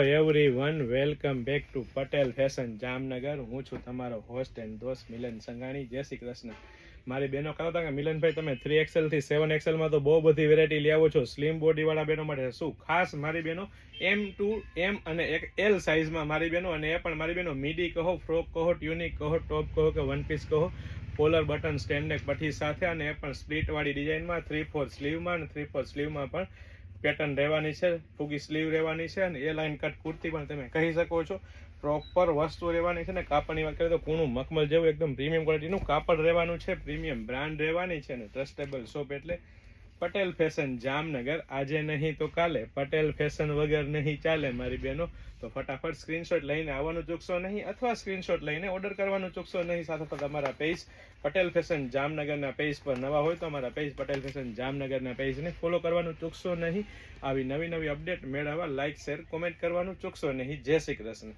Everyone, welcome back to Patel fashion Jamnagar. હું છું તમારો હોસ્ટ એન્ડ દોસ્ત મિલન સંઘાણી. જય શ્રી કૃષ્ણ. મારી બહેનો કહેતા હતા કે મિલનભાઈ તમે 3XL થી 7XL માં તો બહુ બધી વેરાયટી લાવો છો, સ્લિમ બોડી વાળા બહેનો માટે શું ખાસ મારી બહેનો M to M અને એક L સાઇઝમાં મારી બહેનો, અને એ પણ મારી બહેનો મીડી કહો, ફ્રોક કહો, ટ્યુનિક કહો, ટોપ કહો કે વન પીસ કહો, કોલર બટન સ્ટેન્ડ નેક પઠ્ઠી સાથે, અને એ પણ સ્પ્લિટ વાળી ડિઝાઇનમાં 3/4 સ્લીવમાં અને 3/4 સ્લીવમાં પણ પેટર્ન રહેવાની છે, ફૂગી સ્લીવ રહેવાની છે, અને એ લાઇન કટ કુર્તી પણ તમે કહી શકો છો. પ્રોપર વસ્તુ રહેવાની છે ને કાપડની વાત કરીએ તો કૂણું મખમલ જેવું એકદમ પ્રીમિયમ ક્વોલિટીનું કાપડ રહેવાનું છે, પ્રીમિયમ બ્રાન્ડ રહેવાની છે, અને ટ્રસ્ટેબલ શોપ એટલે પટેલ ફેશન જામનગર. આજે નહીં તો કાલે પટેલ ફેશન વગર નહીં ચાલે મારી બહેનો. તો ફટાફટ સ્ક્રીનશોટ લઈને આવવાનું ચૂકશો નહીં, અથવા સ્ક્રીનશોટ લઈને ઓર્ડર કરવાનું ચૂકશો નહીં. સાથે સાથે અમારા પેજ પટેલ ફેશન જામનગરના પેજ પર નવા હોય તો અમારા પેજ પટેલ ફેશન જામનગરના પેજને ફોલો કરવાનું ચૂકશો નહીં. આવી નવી નવી અપડેટ મેળવવા લાઇક, શેર, કોમેન્ટ કરવાનું ચૂકશો નહીં. જય શ્રી કૃષ્ણ.